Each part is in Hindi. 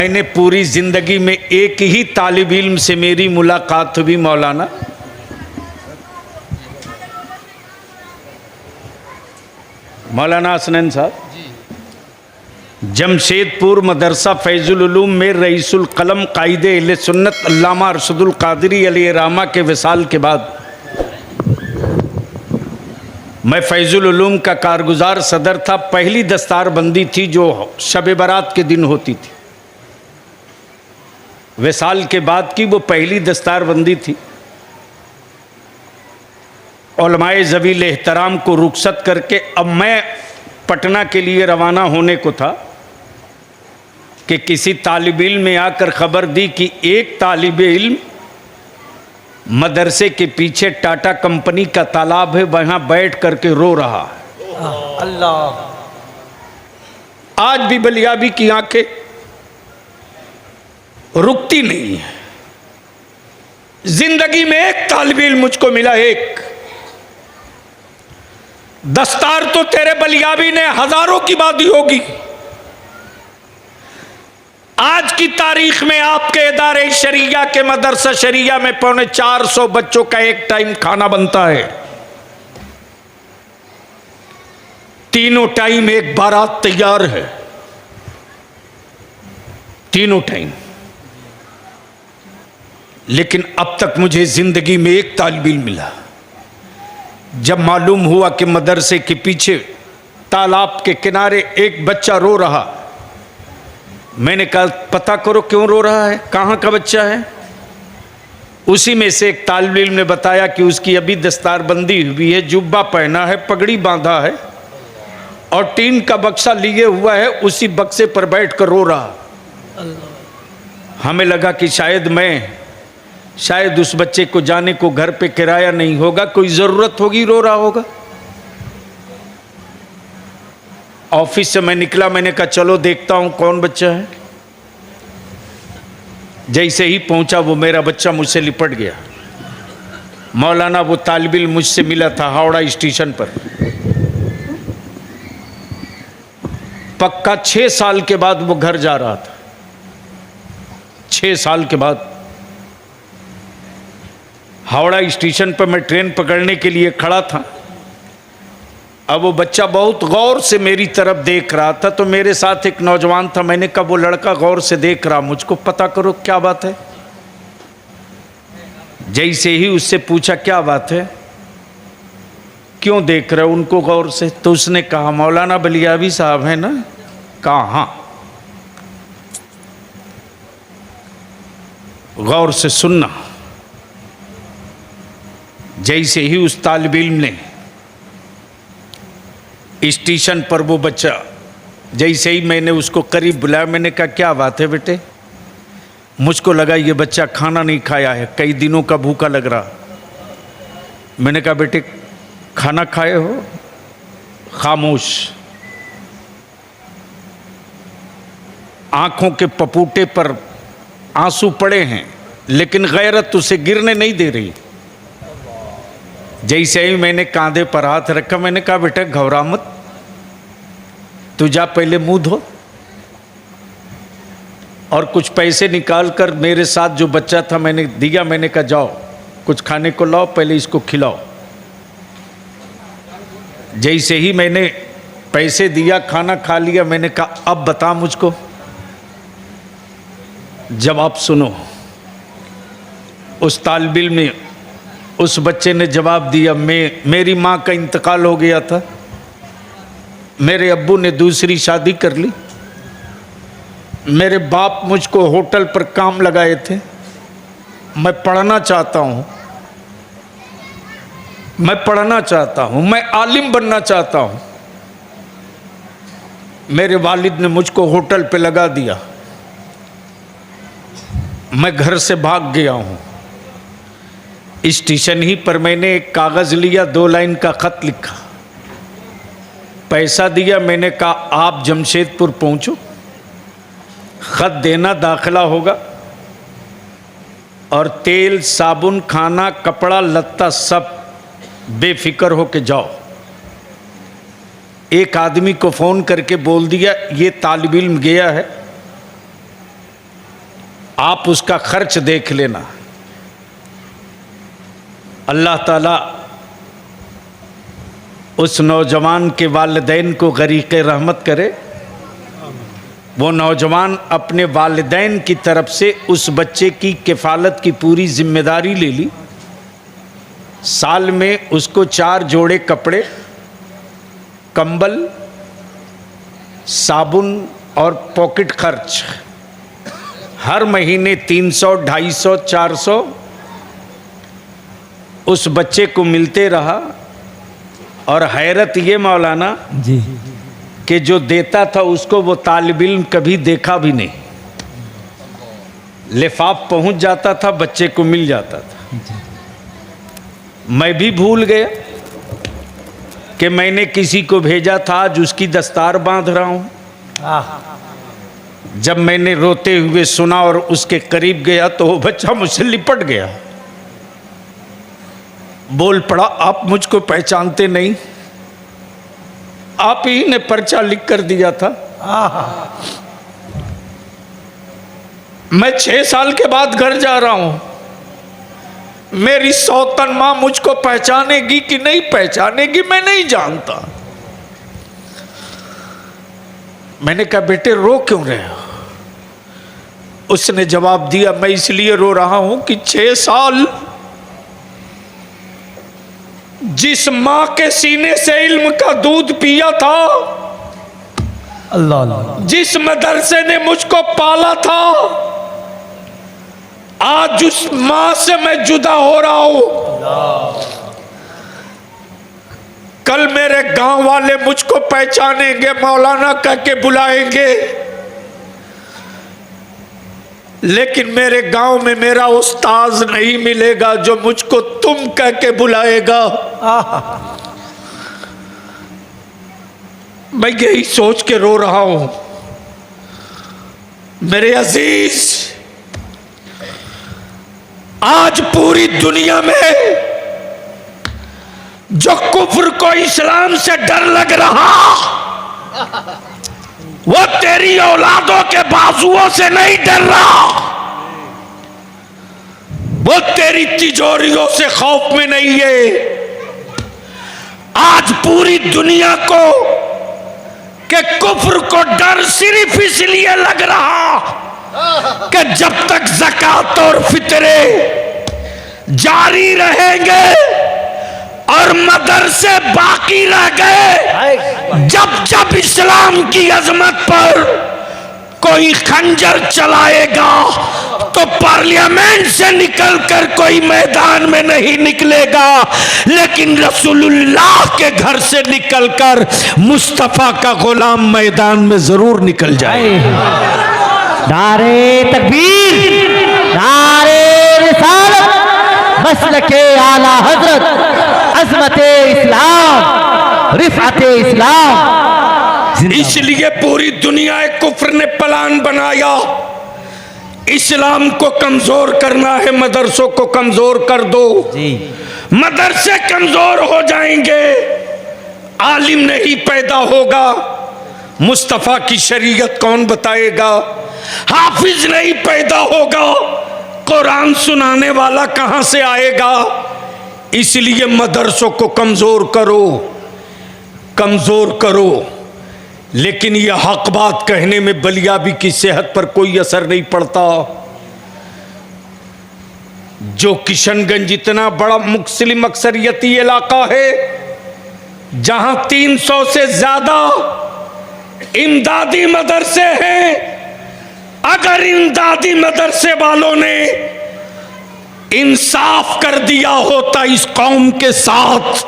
मैंने पूरी जिंदगी में एक ही तालिब इल्म से मेरी मुलाकात हुई, मौलाना हसनैन साहब, जमशेदपुर मदरसा फैजुल उलूम में रईसुल कलम कायदे अहले सुन्नत अल्लामा अरशदुल कादरी अलैहि रहमा के विसाल के बाद मैं फैजुल उलूम का कारगुजार सदर था। पहली दस्तारबंदी थी जो शब बारात के दिन होती थी। विसाल के बाद की वो पहली दस्तारबंदी थी। उलमाए ज़वील एहतराम को रुखसत करके अब मैं पटना के लिए रवाना होने को था कि किसी तालिब इल्म ने आकर खबर दी कि एक तालिब इल्म मदरसे के पीछे टाटा कंपनी का तालाब है, वहां बैठ करके रो रहा है। अल्लाह, आज भी बलियाबी की आंखें रुकती नहीं है। जिंदगी में एक तालिब इल्म मुझको मिला, एक। दस्तार तो तेरे बलियाबी ने हजारों की बादी होगी। आज की तारीख में आपके इदारे शरिया के मदरसा शरिया में 450 बच्चों का एक टाइम खाना बनता है। तीनों टाइम एक बारात तैयार है, तीनों टाइम। लेकिन अब तक मुझे जिंदगी में एक तालिब इल्म मिला। जब मालूम हुआ कि मदरसे के पीछे तालाब के किनारे एक बच्चा रो रहा, मैंने कहा पता करो क्यों रो रहा है, कहाँ का बच्चा है। उसी में से एक तालिब इल्म ने बताया कि उसकी अभी दस्तारबंदी हुई है, जुब्बा पहना है, पगड़ी बांधा है और टीन का बक्सा लिए हुआ है, उसी बक्से पर बैठ कर रो रहा। हमें लगा कि शायद उस बच्चे को जाने को घर पे किराया नहीं होगा, कोई ज़रूरत होगी, रो रहा होगा। ऑफिस से मैं निकला, मैंने कहा चलो देखता हूं कौन बच्चा है। जैसे ही पहुंचा वो मेरा बच्चा मुझसे लिपट गया। मौलाना वो तालिब इल्म मुझसे मिला था हावड़ा स्टेशन पर। पक्का 6 साल के बाद वो घर जा रहा था। 6 साल के बाद हावड़ा स्टेशन पर मैं ट्रेन पकड़ने के लिए खड़ा था। अब वो बच्चा बहुत गौर से मेरी तरफ देख रहा था, तो मेरे साथ एक नौजवान था। मैंने कहा वो लड़का गौर से देख रहा, मुझको पता करो क्या बात है। जैसे ही उससे पूछा क्या बात है, क्यों देख रहे हो उनको गौर से, तो उसने कहा मौलाना बलियाबी साहब है ना। कहा हाँ। गौर से सुनना। जैसे ही उस तालिब इल्म ने स्टेशन पर वो बच्चा, जैसे ही मैंने उसको करीब बुलाया, मैंने कहा क्या बात है बेटे। मुझको लगा ये बच्चा खाना नहीं खाया है, कई दिनों का भूखा लग रहा। मैंने कहा बेटे खाना खाए हो। खामोश, आंखों के पपूटे पर आंसू पड़े हैं, लेकिन गैरत उसे गिरने नहीं दे रही। जैसे ही मैंने कांधे पर हाथ रखा, मैंने कहा बेटा घबरा मत, तू जा पहले मुंह धो और कुछ पैसे निकाल कर मेरे साथ जो बच्चा था मैंने दिया। मैंने कहा जाओ कुछ खाने को लाओ, पहले इसको खिलाओ। जैसे ही मैंने पैसे दिया, खाना खा लिया, मैंने कहा अब बता मुझको, जवाब सुनो। उस तालिब इल्म ने, उस बच्चे ने जवाब दिया, मेरी माँ का इंतकाल हो गया था, मेरे अब्बू ने दूसरी शादी कर ली, मेरे बाप मुझको होटल पर काम लगाए थे, मैं पढ़ना चाहता हूँ, मैं आलिम बनना चाहता हूँ। मेरे वालिद ने मुझको होटल पे लगा दिया, मैं घर से भाग गया हूँ। स्टेशन ही पर मैंने एक कागज़ लिया, 2 लाइन का खत लिखा, पैसा दिया। मैंने कहा आप जमशेदपुर पहुंचो, खत देना, दाखिला होगा और तेल साबुन खाना कपड़ा लत्ता सब बेफिक्र होके जाओ। एक आदमी को फ़ोन करके बोल दिया ये तालिब इल्म गया है, आप उसका खर्च देख लेना। अल्लाह ताला उस नौजवान के वालिदैन को गरीक़ रहमत करे। वो नौजवान अपने वालिदैन की तरफ से उस बच्चे की किफ़ालत की पूरी जिम्मेदारी ले ली। साल में उसको 4 जोड़े कपड़े, कंबल, साबुन और पॉकेट खर्च हर महीने 300, 250, 400 उस बच्चे को मिलते रहा। और हैरत ये मौलाना जी कि जो देता था उसको वो तालिब इल्म कभी देखा भी नहीं। लिफाफ पहुंच जाता था, बच्चे को मिल जाता था। मैं भी भूल गया कि मैंने किसी को भेजा था, आज उसकी दस्तार बांध रहा हूं। जब मैंने रोते हुए सुना और उसके करीब गया तो वो बच्चा मुझसे लिपट गया, बोल पड़ा, आप मुझको पहचानते नहीं, आप ही ने पर्चा लिख कर दिया था। मैं 6 साल के बाद घर जा रहा हूं, मेरी सौतन मां मुझको पहचानेगी कि नहीं पहचानेगी मैं नहीं जानता। मैंने कहा बेटे रो क्यों रहे हो? उसने जवाब दिया, मैं इसलिए रो रहा हूं कि 6 साल जिस मां के सीने से इल्म का दूध पिया था, अल्लाह अल्लाह, जिस मदरसे ने मुझको पाला था, आज उस मां से मैं जुदा हो रहा हूं। कल मेरे गांव वाले मुझको पहचानेंगे, मौलाना कह के बुलाएंगे, लेकिन मेरे गांव में मेरा उस्ताज नहीं मिलेगा जो मुझको तुम कह के बुलाएगा। मैं यही सोच के रो रहा हूं। मेरे अजीज, आज पूरी दुनिया में जो कुफ्र को इस्लाम से डर लग रहा, वो तेरी औलादों के बाजुओं से नहीं डर रहा, वो तेरी तिजोरियों से खौफ में नहीं है। आज पूरी दुनिया को कि कुफ्र को डर सिर्फ इसलिए लग रहा कि जब तक ज़कात और फितरे जारी रहेंगे और मदरसे बाकी रह गए, जब जब इस्लाम की अजमत पर कोई खंजर चलाएगा तो पार्लियामेंट से निकलकर कोई मैदान में नहीं निकलेगा, लेकिन रसूलुल्लाह के घर से निकलकर मुस्तफा का गुलाम मैदान में जरूर निकल जाए। नारे तकबीर, नारे रिसालत, मसलके आला हजरत, अज़मते इस्लाम, रिफ़अते इस्लाम। इसलिए पूरी दुनिया कुफ्र ने प्लान बनाया, इस्लाम को कमजोर करना है, मदरसों को कमजोर कर दो। मदरसे कमजोर हो जाएंगे, आलिम नहीं पैदा होगा, मुस्तफा की शरीयत कौन बताएगा? हाफिज नहीं पैदा होगा, कुरान सुनाने वाला कहां से आएगा? इसलिए मदरसों को कमजोर करो, कमजोर करो। लेकिन यह हक बात कहने में बलियाबी की सेहत पर कोई असर नहीं पड़ता। जो किशनगंज इतना बड़ा मुस्लिम अक्सरियती इलाका है, जहां 300 से ज्यादा इमदादी मदरसे हैं, अगर इमदादी मदरसे वालों ने इंसाफ कर दिया होता इस कौम के साथ,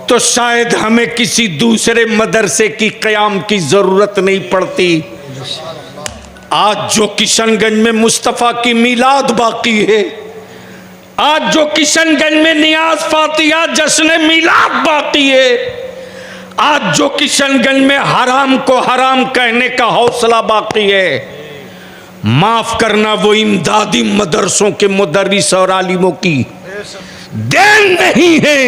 तो शायद हमें किसी दूसरे मदरसे की क़याम की जरूरत नहीं पड़ती। आज जो किशनगंज में मुस्तफ़ा की मिलाद बाकी है, आज जो किशनगंज में नियाज फातिहा जश्न मिलाद बाकी है, आज जो किशनगंज में हराम को हराम कहने का हौसला बाकी है, माफ करना वो इमदादी मदरसों के मुदर्रिस और आलिमों की देन नहीं है,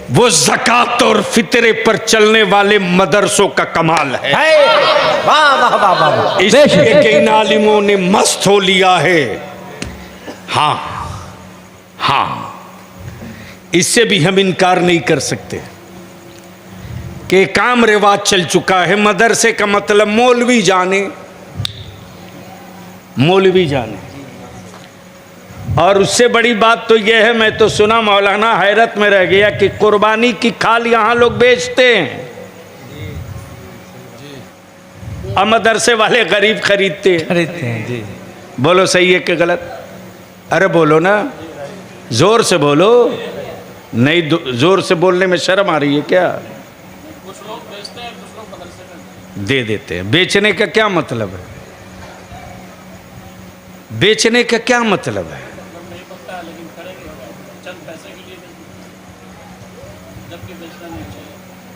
वो ज़कात और फितरे पर चलने वाले मदरसों का कमाल है। वाह वाह वाह वाह। इसलिए कि इन आलिमों ने मस्त हो लिया है। हाँ हाँ, इससे भी हम इनकार नहीं कर सकते कि काम रिवाज चल चुका है। मदरसे का मतलब मौलवी जाने, मौलवी जाने। और उससे बड़ी बात तो यह है, मैं तो सुना मौलाना हैरत में रह गया कि कुर्बानी की खाल यहां लोग बेचते हैं और मदरसे वाले गरीब खरीदते हैं जी। बोलो सही है कि गलत? अरे बोलो ना, जोर से बोलो। नहीं, जोर से बोलने में शर्म आ रही है क्या? दे देते हैं। बेचने का क्या मतलब है? बेचने का क्या मतलब है?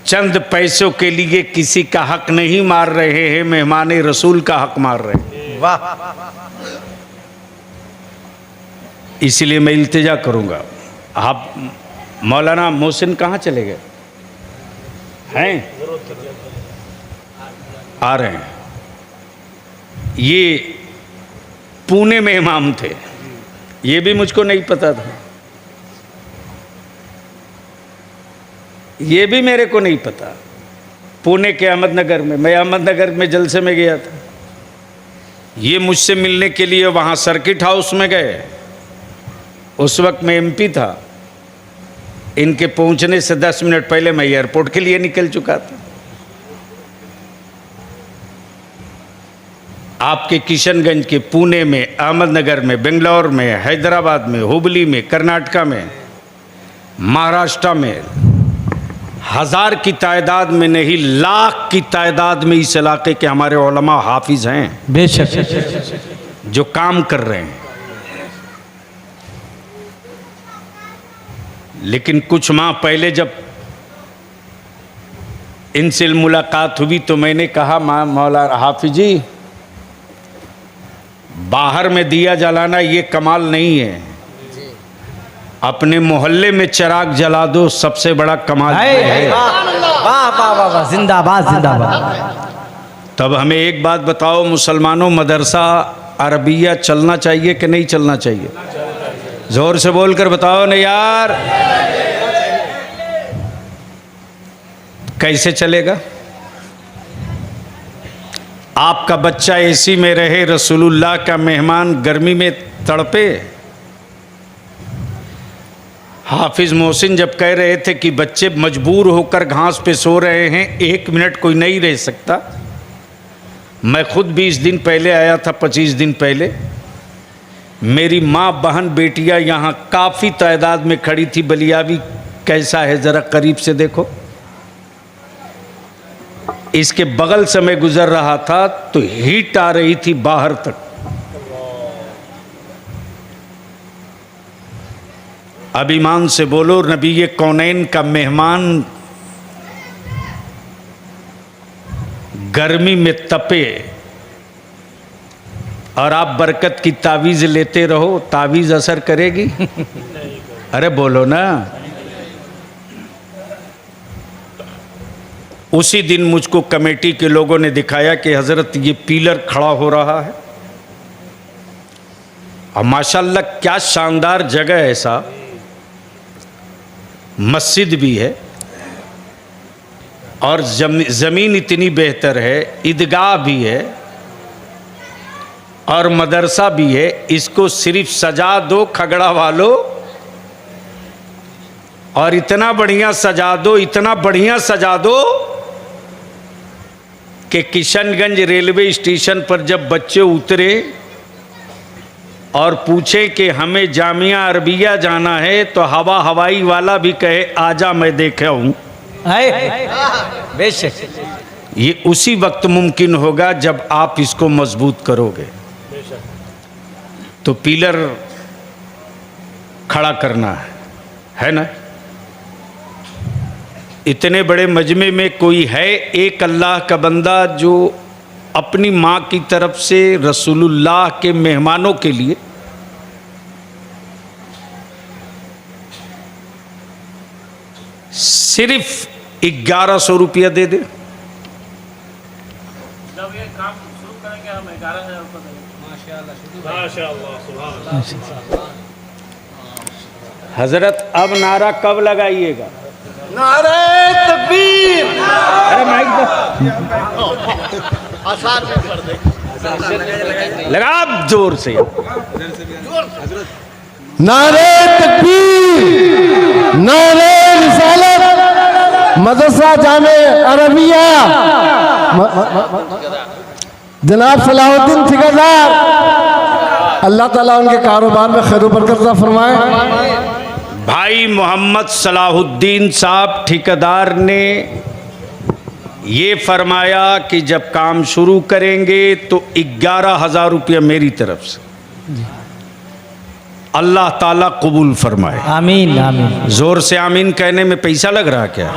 चंद पैसों के लिए किसी का हक नहीं मार रहे हैं, मेहमान रसूल का हक मार रहे हैं। वाह। इसलिए मैं इल्तिजा करूंगा। आप मौलाना मोहसिन कहाँ चले गए हैं? आ रहे हैं। ये पुणे में इमाम थे, ये भी मुझको नहीं पता था, ये भी मेरे को नहीं पता। पुणे के अहमदनगर में, मैं अहमदनगर में जलसे में गया था, ये मुझसे मिलने के लिए वहाँ सर्किट हाउस में गए। उस वक्त मैं एमपी था। इनके पहुँचने से 10 मिनट पहले मैं एयरपोर्ट के लिए निकल चुका था। आपके किशनगंज के, पुणे में, अहमदनगर में, बेंगलोर में, हैदराबाद में, हुबली में, कर्नाटका में, महाराष्ट्र में हजार की तादाद में नहीं, लाख की तादाद में इस इलाके के हमारे उलमा हाफिज हैं, बेशक, जो काम कर रहे हैं। लेकिन कुछ माह पहले जब इनसे मुलाकात हुई तो मैंने कहा, मौलाना हाफिज जी, बाहर में दिया जलाना ये कमाल नहीं है, अपने मोहल्ले में चिराग जला दो, सबसे बड़ा कमाल है। वाह वाह वाह, जिंदाबाद जिंदाबाद। तब हमें एक बात बताओ मुसलमानों, मदरसा अरबिया चलना चाहिए कि नहीं चलना चाहिए? जोर से बोलकर बताओ ना यार, कैसे चलेगा? आपका बच्चा एसी में रहे, रसूलुल्लाह का मेहमान गर्मी में तड़पे। हाफिज मोहसिन जब कह रहे थे कि बच्चे मजबूर होकर घास पे सो रहे हैं, 1 मिनट कोई नहीं रह सकता। मैं खुद 20 दिन पहले आया था, 25 दिन पहले। मेरी माँ, बहन, बेटियाँ यहाँ काफ़ी तादाद में खड़ी थी। बलियावी कैसा है ज़रा करीब से देखो। इसके बगल से मैं गुजर रहा था तो हीट आ रही थी बाहर तक। अब ईमान से बोलो, नबी ये कौनैन का मेहमान गर्मी में तपे और आप बरकत की तावीज़ लेते रहो, तावीज़ असर करेगी? अरे बोलो ना। उसी दिन मुझको कमेटी के लोगों ने दिखाया कि हज़रत ये पिलर खड़ा हो रहा है और माशाल्लाह क्या शानदार जगह है साहब। मस्जिद भी है और ज़मीन इतनी बेहतर है, ईदगाह भी है और मदरसा भी है। इसको सिर्फ सजा दो खगड़ा वालों, और इतना बढ़िया सजा दो, इतना बढ़िया सजा दो कि किशनगंज रेलवे स्टेशन पर जब बच्चे उतरे और पूछे कि हमें जामिया अरबिया जाना है तो हवाई वाला भी कहे आजा मैं देखा हूँ। बेशक, ये उसी वक्त मुमकिन होगा जब आप इसको मजबूत करोगे। तो पिलर खड़ा करना है ना। इतने बड़े मजमे में कोई है एक अल्लाह का बंदा जो अपनी माँ की तरफ से रसूलुल्लाह के मेहमानों के लिए सिर्फ 1100 रुपया दे दे। जब ये काम शुरू करेंगे हम 11,000 रुपये देंगे। माशाअल्लाह। हजरत अब नारा कब लगाइएगा? नारे तकबीर। अरे माइक आसान में कर दे। लगा आप जोर से। नारे तकबीर, नारे रिसालत, मदरसा जामे अरबिया, जनाब सलाहुद्दीन ठेकेदार, अल्लाह ताला उनके कारोबार में खैर बरकत अता फरमाए। भाई मोहम्मद सलाहुद्दीन साहब ठेकेदार ने ये फरमाया कि जब काम शुरू करेंगे तो 11,000 रुपया मेरी तरफ से। अल्लाह ताला कबूल फरमाए। आमीन आमीन। जोर से आमीन कहने में पैसा लग रहा क्या?